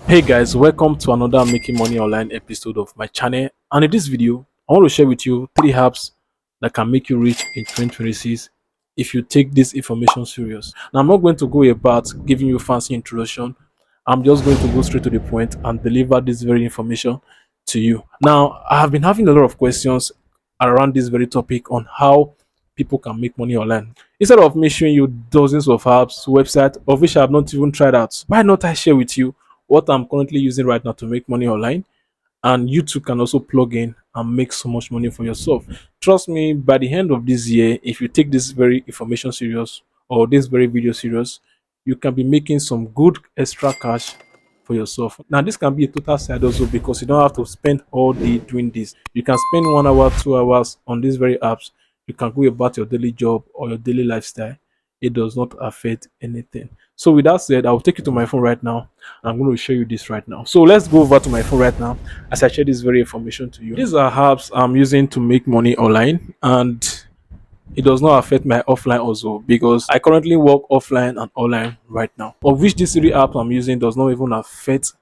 Hey guys, welcome to another Making Money Online episode of my channel. And in this video, I want to share with you three apps that can make you rich in 2026 if you take this information serious. Now, I'm not going to go about giving you fancy introduction. I'm just going to go straight to the point and deliver this very information to you. Now, I have been having a lot of questions around this very topic on how people can make money online. Instead of me showing you dozens of apps, websites, of which I have not even tried out, why not I share with you what I'm currently using right now to make money online, and you too can also plug in and make so much money for yourself. Trust me, by the end of this year, if you take this very information serious or this very video serious, you can be making some good extra cash for yourself. Now, this can be a total side also because you don't have to spend all day doing this. You can spend 1 hour, 2 hours on these very apps. You can go about your daily job or your daily lifestyle. It does not affect anything. So, with that said, I'll take you to my phone right now. I'm going to show you this right now. So let's go over to my phone right now as I share this very information to you. These are apps I'm using to make money online, and it does not affect my offline also because I currently work offline and online right now. Of which these three apps I'm using does not even affect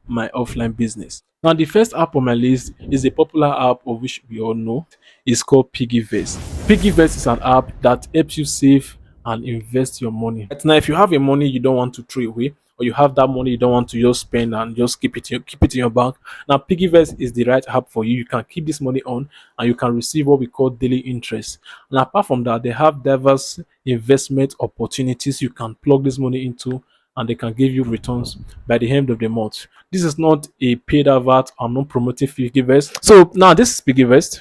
my offline business. Now, the first app on my list is a popular app of which we all know. It's called Piggyvest. Piggyvest is an app that helps you save and invest your money. Right now, if you have a money you don't want to throw away, or you have that money you don't want to just spend and just keep it in your bank, now Piggyvest is the right app for you. You can keep this money on and you can receive what we call daily interest. And apart from that, they have diverse investment opportunities you can plug this money into, and they can give you returns by the end of the month. This is not a paid advert. I'm not promoting Piggyvest. So now this is Piggyvest.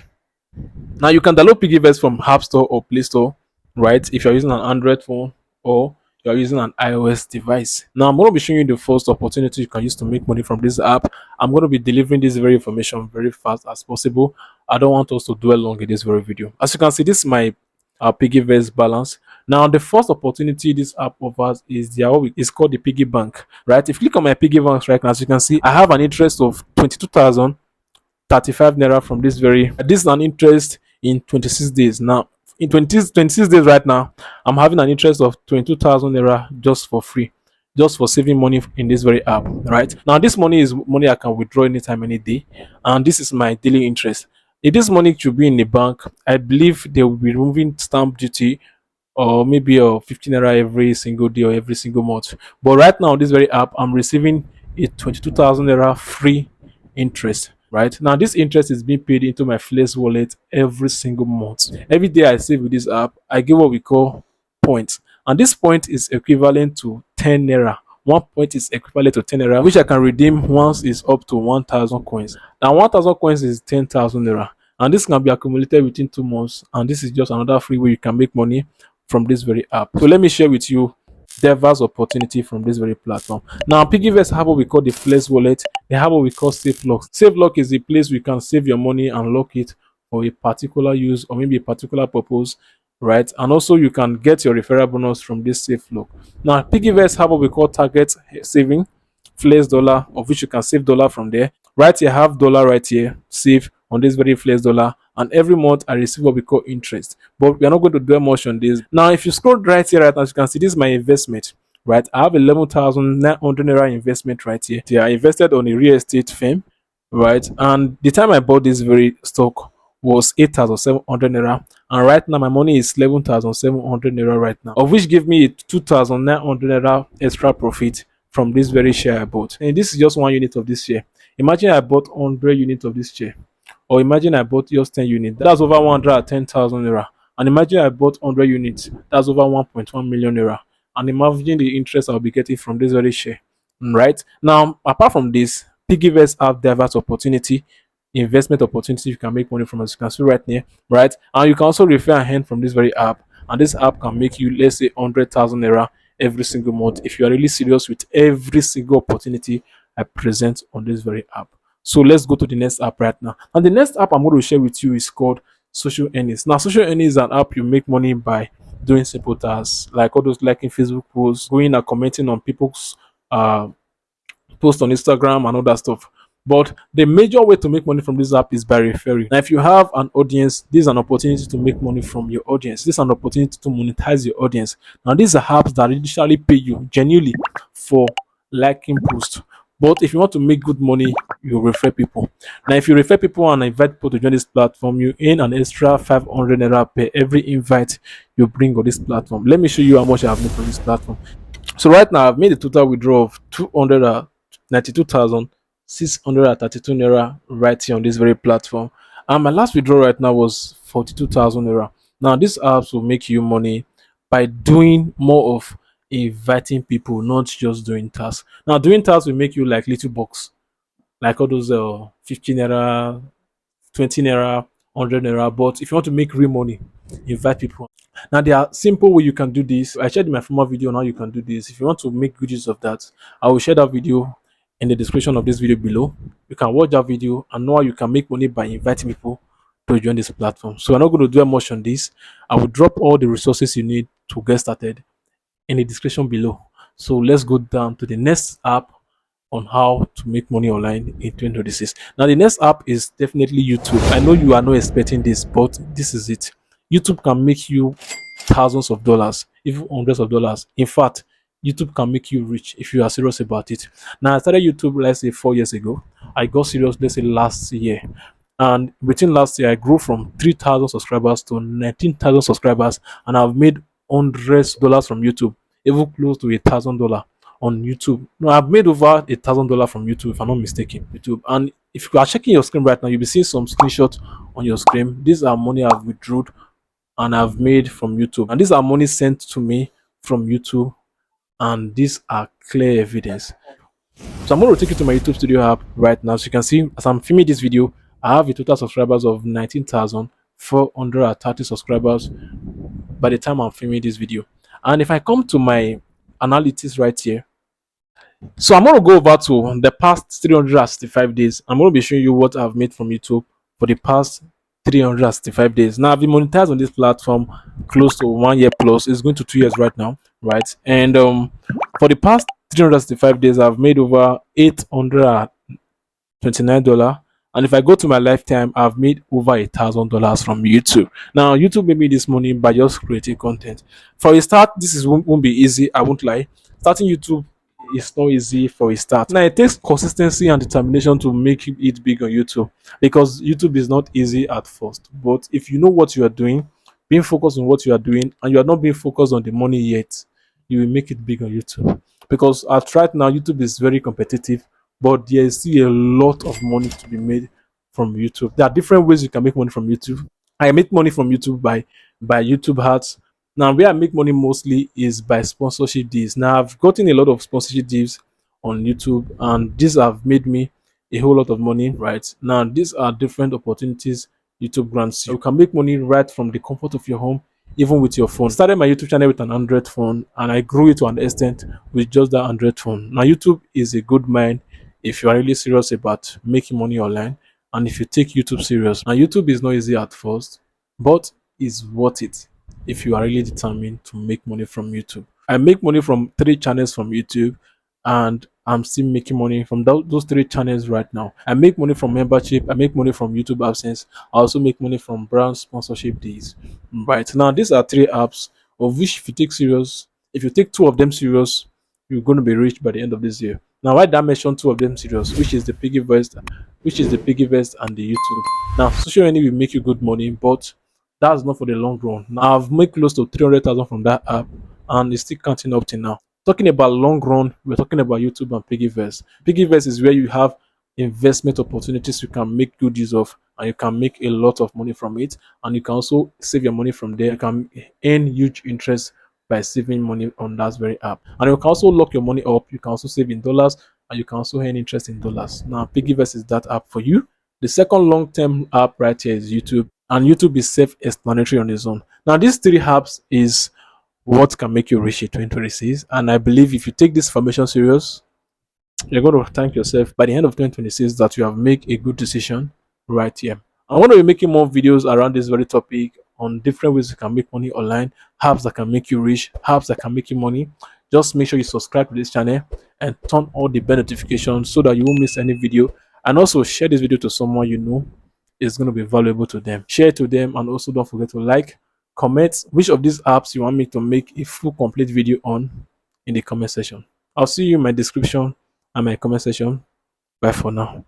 Now you can download Piggyvest from App Store or Play Store, right? If you're using an Android phone or you're using an iOS device. Now I'm going to be showing you the first opportunity you can use to make money from this app. I'm going to be delivering this very information very fast as possible. I don't want us to dwell long in this very video. As you can see, this is my Piggyvest balance. Now the first opportunity this app offers is it's called the Piggy Bank, right? If you click on my Piggy Bank right now, as you can see, I have an interest of 22,035 naira from this is an interest in 26 days. Now in 26 days right now, I'm having an interest of 22,000 naira just for free, just for saving money in this very app. Right now, this money is money I can withdraw anytime, any day, and this is my daily interest. If this money should be in the bank, I believe they will be removing stamp duty or maybe 15 naira every single day or every single month. But right now, this very app, I'm receiving a 22,000 naira free interest. Right now, this interest is being paid into my Flex wallet every single month. Every day I save with this app, I get what we call points, and this point is equivalent to 10 naira. One point is equivalent to 10 naira, which I can redeem once is up to 1,000 coins. Now, 1,000 coins is 10,000 naira, and this can be accumulated within 2 months. And this is just another free way you can make money from this very app. So let me share with you diverse opportunity from this very platform. Now, Piggyvest have what we call the Flex wallet. They have what we call Safe Lock. Safe Lock is a place where you can save your money and lock it for a particular use or maybe a particular purpose, right? And also you can get your referral bonus from this Safe Lock. Now, Piggyvest have what we call Target Saving, Flex Dollar, of which you can save dollar from there. Right here, have dollar right here, save on this very Flex Dollar, and every month I receive what we call interest. But we are not going to dwell much on this. Now, if you scroll right here, right now, as you can see, this is my investment. Right, I have 11,900 naira investment right here. I invested on a real estate firm, right? And the time I bought this very stock was 8,700 naira, and right now my money is 11,700 naira right now, of which give me a 2,900 naira extra profit from this very share I bought. And this is just one unit of this share. Imagine I bought 100 units of this share, or imagine I bought just 10 units. That's over 110,000 naira. And imagine I bought 100 units. That's over 1.1 million naira. And imagine the interest I'll be getting from this very share. Right now, apart from this, Piggyvest have diverse opportunity, investment opportunity you can make money from, as you can see right here, right? And you can also refer a hand from this very app, and this app can make you, let's say, 100,000 naira every single month if you are really serious with every single opportunity I present on this very app. So let's go to the next app right now. And the next app I'm going to share with you is called Social Earnings. Now, Social Earnings is an app you make money by doing simple tasks like all those liking Facebook posts, going and commenting on people's posts on Instagram and all that stuff. But the major way to make money from this app is by referring. Now, if you have an audience, this is an opportunity to make money from your audience. This is an opportunity to monetize your audience. Now, these are apps that initially pay you genuinely for liking posts. But if you want to make good money, you refer people. Now, if you refer people and invite people to join this platform, you earn an extra 500 naira per every invite you bring on this platform. Let me show you how much I have made from this platform. So right now, I've made a total withdrawal of 292,632 naira right here on this very platform. And my last withdrawal right now was 42,000 naira. Now, these apps will make you money by doing more of inviting people, not just doing tasks. Now, doing tasks will make you like little bucks, like all those 15 naira, 20 naira, 100 naira. But if you want to make real money, invite people. Now, there are simple way you can do this. I shared in my former video on how you can do this. If you want to make good use of that, I will share that video in the description of this video below. You can watch that video and know how you can make money by inviting people to join this platform. So I'm not going to dwell much on this. I will drop all the resources you need to get started in the description below. So let's go down to the next app on how to make money online in 2026. Now, the next app is definitely YouTube. I know you are not expecting this, but this is it. YouTube can make you thousands of dollars, even hundreds of dollars. In fact, YouTube can make you rich if you are serious about it. Now, I started YouTube, let's say 4 years ago. I got serious, let's say last year. And within last year, I grew from 3,000 subscribers to 19,000 subscribers, and I've made hundreds of dollars from YouTube, even close to $1,000 on YouTube. No, I've made over $1,000 from YouTube, if I'm not mistaken. YouTube. And if you are checking your screen right now, you'll be seeing some screenshots on your screen. These are money I've withdrawn and I've made from YouTube. And these are money sent to me from YouTube. And these are clear evidence. So I'm going to take you to my YouTube Studio app right now. So you can see as I'm filming this video, I have a total subscribers of 19,430 subscribers by the time I'm filming this video. And if I come to my analytics right here, so I'm going to go over to the past 365 days. I'm going to be showing you what I've made from YouTube for the past 365 days. Now I've been monetized on this platform close to 1 year plus. It's going to 2 years right now, right? And for the past 365 days, I've made over $829. And if I go to my lifetime, I've made over $1,000 from YouTube. Now, YouTube made me this money by just creating content. For a start, this is won't be easy. I won't lie. Starting YouTube is not easy for a start. Now, it takes consistency and determination to make it big on YouTube because YouTube is not easy at first. But if you know what you are doing, being focused on what you are doing, and you are not being focused on the money yet, you will make it big on YouTube. Because at right now, YouTube is very competitive, but there is still a lot of money to be made from YouTube. There are different ways you can make money from YouTube. I make money from YouTube by YouTube ads. Now, where I make money mostly is by sponsorship deals. Now, I've gotten a lot of sponsorship deals on YouTube, and these have made me a whole lot of money. Right now, these are different opportunities YouTube grants you. You can make money right from the comfort of your home, even with your phone. I started my YouTube channel with an Android phone, and I grew it to an extent with just that Android phone. Now, YouTube is a good mind if you are really serious about making money online, and if you take YouTube serious. Now, YouTube is not easy at first, but is worth it if you are really determined to make money from YouTube. I make money from 3 channels from YouTube, and I'm still making money from those 3 channels right now. I make money from membership, I make money from YouTube AdSense, I also make money from brand sponsorship deals. Right now, these are 3 apps of which, if you take 2 of them serious, you're going to be rich by the end of this year. Now, why did I mention 2 of them serious, which is the Piggyvest and the YouTube? Now, social media will make you good money, but that's not for the long run. Now, I've made close to 300,000 from that app, and it's still counting up till now. Talking about long run, we're talking about YouTube and Piggyvest. Piggyvest is where you have investment opportunities you can make good use of, and you can make a lot of money from it, and you can also save your money from there. You can earn huge interest by saving money on that very app, and you can also lock your money up. You can also save in dollars, and you can also earn interest in dollars. Now, Piggyvest is that app for you. The second long-term app right here is YouTube, and YouTube is self-explanatory on its own. Now, these 3 apps is what can make you rich in 2026, and I believe if you take this information serious, you're going to thank yourself by the end of 2026 that you have made a good decision right here. I want to be making more videos around this very topic on different ways you can make money online, apps that can make you rich, apps that can make you money. Just make sure you subscribe to this channel and turn on the bell notifications so that you won't miss any video. And also share this video to someone you know is going to be valuable to them. Share it to them, and also don't forget to like, comment which of these apps you want me to make a full complete video on in the comment section. I'll see you in my description, and my comment section. Bye for now.